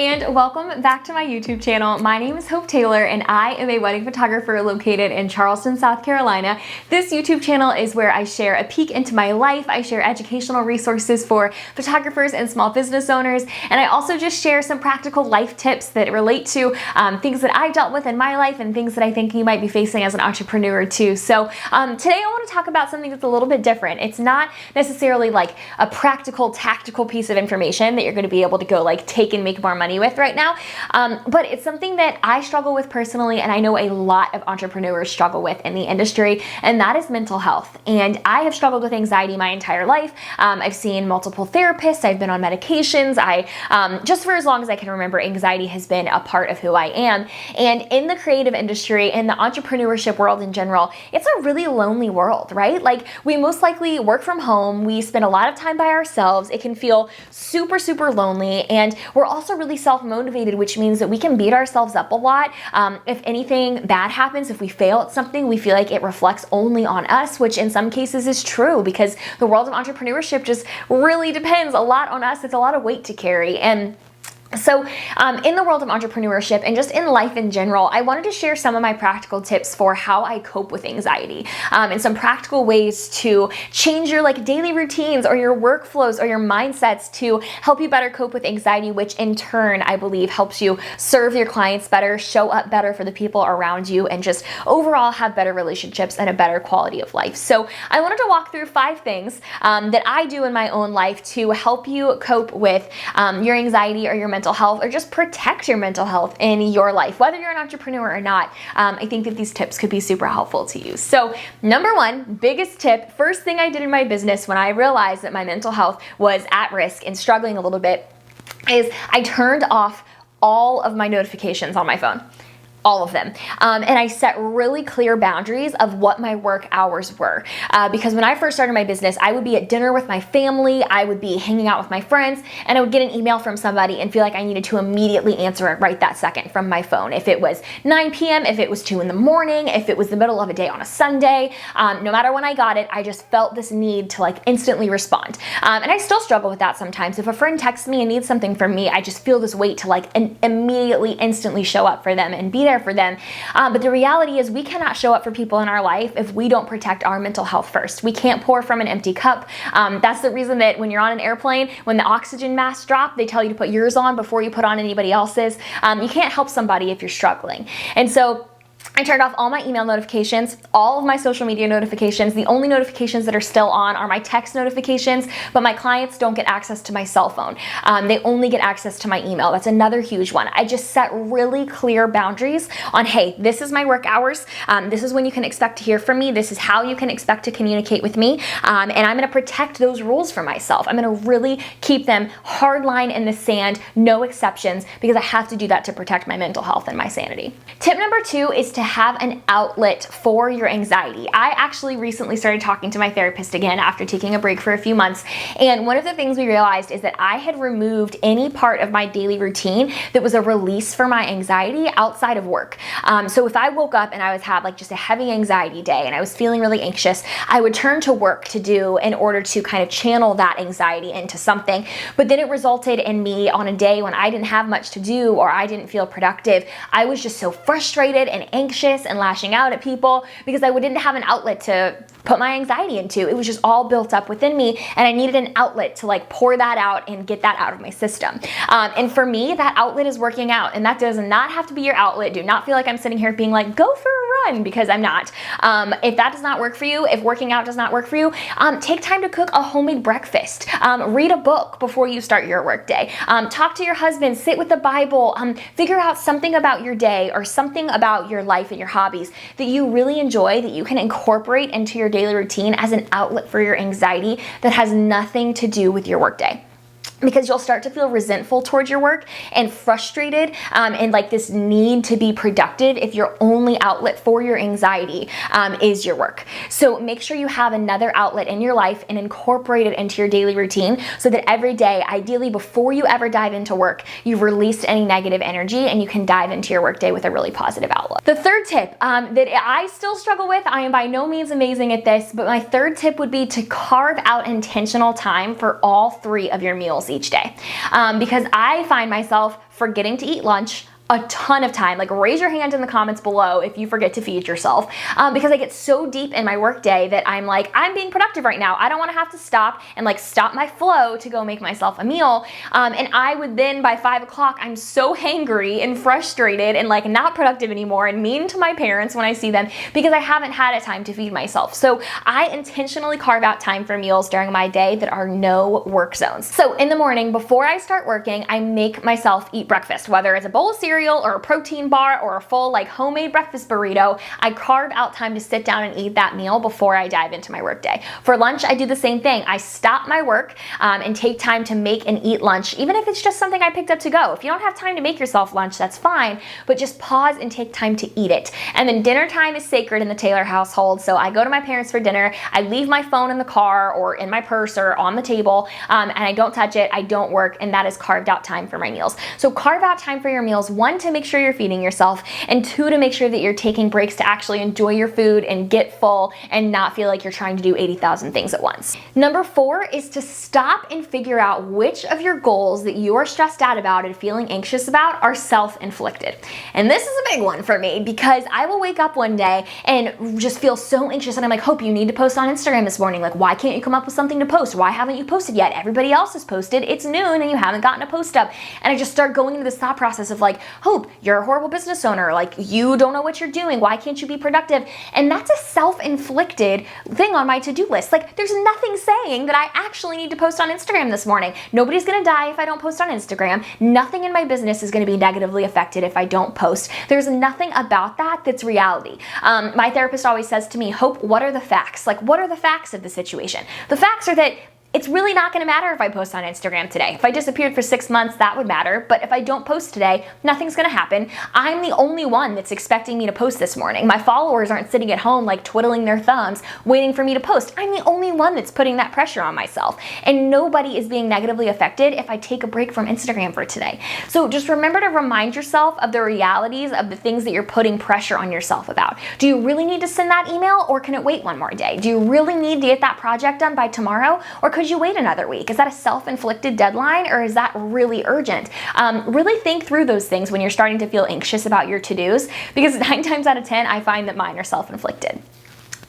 and welcome back to my YouTube channel. My name is Hope Taylor and I am a wedding photographer located in Charleston, South Carolina. This YouTube channel is where I share a peek into my life. I share educational resources for photographers and small business owners, and I also just share some practical life tips that relate to things that I've dealt with in my life and things that I think you might be facing as an entrepreneur too. So today I want to talk about something that's a little bit different. It's not necessarily like a practical, tactical piece of information that you're going to be able to go like take and make more money with right now, but it's something that I struggle with personally, and I know a lot of entrepreneurs struggle with in the industry, and that is mental health. And I have struggled with anxiety my entire life. I've seen multiple therapists, I've been on medications, just for as long as I can remember, anxiety has been a part of who I am. And in the creative industry, in the entrepreneurship world in general, it's a really lonely world, right? Like, we most likely work from home, we spend a lot of time by ourselves, it can feel super, super lonely, and we're also really self-motivated, which means that we can beat ourselves up a lot. If anything bad happens, if we fail at something, we feel like it reflects only on us, which in some cases is true because the world of entrepreneurship just really depends a lot on us. It's a lot of weight to carry. And so in the world of entrepreneurship and just in life in general, I wanted to share some of my practical tips for how I cope with anxiety, and some practical ways to change your like daily routines or your workflows or your mindsets to help you better cope with anxiety, which in turn, I believe, helps you serve your clients better, show up better for the people around you, and just overall have better relationships and a better quality of life. So I wanted to walk through 5 things that I do in my own life to help you cope with your anxiety or your mental health, or just protect your mental health in your life, whether you're an entrepreneur or not. I think that these tips could be super helpful to you. So number 1, biggest tip, first thing I did in my business when I realized that my mental health was at risk and struggling a little bit, is I turned off all of my notifications on my phone. All of them. And I set really clear boundaries of what my work hours were. Because when I first started my business, I would be at dinner with my family, I would be hanging out with my friends, and I would get an email from somebody and feel like I needed to immediately answer it right that second from my phone. If it was 9 p.m., if it was 2 in the morning, if it was the middle of a day on a Sunday, no matter when I got it, I just felt this need to like instantly respond. And I still struggle with that sometimes. If a friend texts me and needs something from me, I just feel this weight to like immediately, instantly show up for them and be there for them. But the reality is we cannot show up for people in our life if we don't protect our mental health first. We can't pour from an empty cup. That's the reason that when you're on an airplane, when the oxygen masks drop, they tell you to put yours on before you put on anybody else's. You can't help somebody if you're struggling. And so I turned off all my email notifications, all of my social media notifications. The only notifications that are still on are my text notifications, but my clients don't get access to my cell phone. They only get access to my email. That's another huge one. I just set really clear boundaries on, hey, this is my work hours. This is when you can expect to hear from me. This is how you can expect to communicate with me. And I'm going to protect those rules for myself. I'm going to really keep them hard line in the sand, no exceptions, because I have to do that to protect my mental health and my sanity. Tip number 2 is to have an outlet for your anxiety. I actually recently started talking to my therapist again after taking a break for a few months, and one of the things we realized is that I had removed any part of my daily routine that was a release for my anxiety outside of work. So if I woke up and I had like just a heavy anxiety day and I was feeling really anxious, I would turn to work to do in order to kind of channel that anxiety into something. But then it resulted in me on a day when I didn't have much to do or I didn't feel productive, I was just so frustrated and anxious and lashing out at people because I didn't have an outlet to put my anxiety into. It was just all built up within me, and I needed an outlet to like pour that out and get that out of my system. And for me, that outlet is working out, and that does not have to be your outlet. Do not feel like I'm sitting here being like, go for a run, because I'm not. If that does not work for you, if working out does not work for you, take time to cook a homemade breakfast. Read a book before you start your work day. Talk to your husband, sit with the Bible, figure out something about your day or something about your life and your hobbies that you really enjoy, that you can incorporate into your daily routine as an outlet for your anxiety that has nothing to do with your workday. Because you'll start to feel resentful towards your work and frustrated and like this need to be productive if your only outlet for your anxiety is your work. So make sure you have another outlet in your life and incorporate it into your daily routine so that every day, ideally before you ever dive into work, you've released any negative energy and you can dive into your workday with a really positive outlook. The third tip that I still struggle with, I am by no means amazing at this, but my third tip would be to carve out intentional time for all 3 of your meals each day, because I find myself forgetting to eat lunch a ton of time. Like, raise your hand in the comments below if you forget to feed yourself, because I get so deep in my work day that I'm like, I'm being productive right now. I don't want to have to stop and like stop my flow to go make myself a meal. And I would then by 5 o'clock, I'm so hangry and frustrated and like not productive anymore and mean to my parents when I see them because I haven't had a time to feed myself. So I intentionally carve out time for meals during my day that are no work zones. So in the morning, before I start working, I make myself eat breakfast, whether it's a bowl of cereal or a protein bar or a full like homemade breakfast burrito. I carve out time to sit down and eat that meal before I dive into my work day. For lunch, I do the same thing. I stop my work and take time to make and eat lunch, even if it's just something I picked up to go. If you don't have time to make yourself lunch, that's fine, but just pause and take time to eat it. And then dinner time is sacred in the Taylor household. So I go to my parents for dinner. I leave my phone in the car or in my purse or on the table, and I don't touch it. I don't work, and that is carved out time for my meals. So carve out time for your meals. One, to make sure you're feeding yourself, and two, to make sure that you're taking breaks to actually enjoy your food and get full and not feel like you're trying to do 80,000 things at once. Number 4 is to stop and figure out which of your goals that you are stressed out about and feeling anxious about are self-inflicted. And this is a big one for me because I will wake up one day and just feel so anxious, and I'm like, Hope, you need to post on Instagram this morning. Like, why can't you come up with something to post? Why haven't you posted yet? Everybody else has posted. It's noon and you haven't gotten a post up. And I just start going into this thought process of like, Hope, you're a horrible business owner. Like, you don't know what you're doing. Why can't you be productive? And that's a self-inflicted thing on my to-do list. Like, there's nothing saying that I actually need to post on Instagram this morning. Nobody's gonna die if I don't post on Instagram. Nothing in my business is gonna be negatively affected if I don't post. There's nothing about that that's reality. My therapist always says to me, Hope, what are the facts? Like, what are the facts of the situation? The facts are that it's really not gonna matter if I post on Instagram today. If I disappeared for 6 months, that would matter. But if I don't post today, nothing's gonna happen. I'm the only one that's expecting me to post this morning. My followers aren't sitting at home like twiddling their thumbs, waiting for me to post. I'm the only one that's putting that pressure on myself. And nobody is being negatively affected if I take a break from Instagram for today. So just remember to remind yourself of the realities of the things that you're putting pressure on yourself about. Do you really need to send that email, or can it wait one more day? Do you really need to get that project done by tomorrow, or could you wait another week? Is that a self-inflicted deadline, or is that really urgent? Really think through those things when you're starting to feel anxious about your to-dos, because 9 times out of 10, I find that mine are self-inflicted.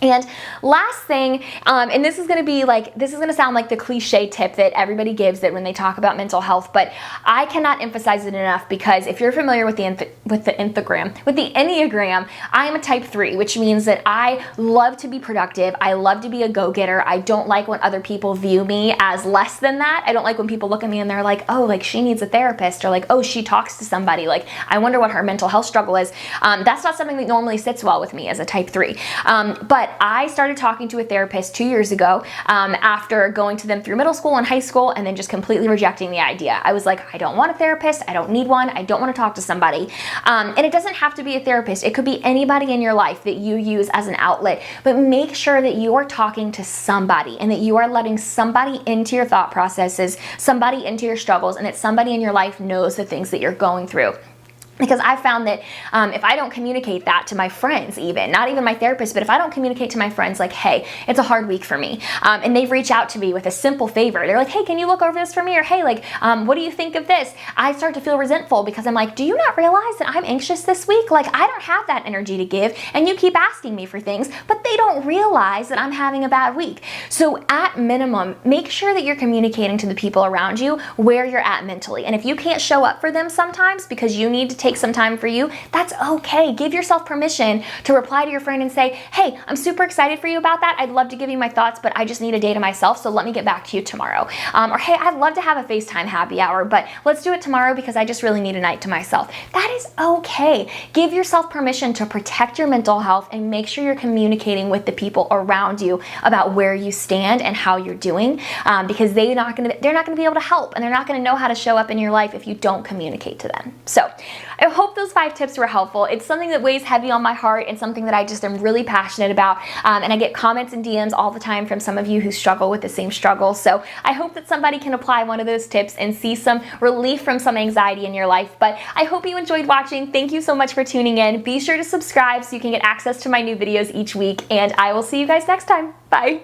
And last thing, and this is gonna sound like the cliche tip that everybody gives that when they talk about mental health, but I cannot emphasize it enough, because if you're familiar with the Enneagram, I am a type 3, which means that I love to be productive. I love to be a go-getter. I don't like when other people view me as less than that. I don't like when people look at me and they're like, oh, like she needs a therapist, or like, oh, she talks to somebody. Like, I wonder what her mental health struggle is. That's not something that normally sits well with me as a type 3. But I started talking to a therapist 2 years ago, after going to them through middle school and high school, and then just completely rejecting the idea. I was like, I don't want a therapist. I don't need one. I don't want to talk to somebody. And it doesn't have to be a therapist. It could be anybody in your life that you use as an outlet, but make sure that you are talking to somebody and that you are letting somebody into your thought processes, somebody into your struggles, and that somebody in your life knows the things that you're going through. Because I found that if I don't communicate that to my friends, even, not even my therapist, but if I don't communicate to my friends like, hey, it's a hard week for me, and they reach out to me with a simple favor, they're like, hey, can you look over this for me? Or hey, like, what do you think of this? I start to feel resentful, because I'm like, do you not realize that I'm anxious this week? Like, I don't have that energy to give, and you keep asking me for things, but they don't realize that I'm having a bad week. So at minimum, make sure that you're communicating to the people around you where you're at mentally. And if you can't show up for them sometimes because you need to take some time for you, that's okay. Give yourself permission to reply to your friend and say, hey, I'm super excited for you about that. I'd love to give you my thoughts, but I just need a day to myself, so let me get back to you tomorrow. Or hey, I'd love to have a FaceTime happy hour, but let's do it tomorrow because I just really need a night to myself. That is okay. Give yourself permission to protect your mental health and make sure you're communicating with the people around you about where you stand and how you're doing, because they're not gonna be able to help, and they're not gonna know how to show up in your life if you don't communicate to them. So I hope those 5 tips were helpful. It's something that weighs heavy on my heart and something that I just am really passionate about. And I get comments and DMs all the time from some of you who struggle with the same struggle. So I hope that somebody can apply one of those tips and see some relief from some anxiety in your life. But I hope you enjoyed watching. Thank you so much for tuning in. Be sure to subscribe so you can get access to my new videos each week, and I will see you guys next time. Bye.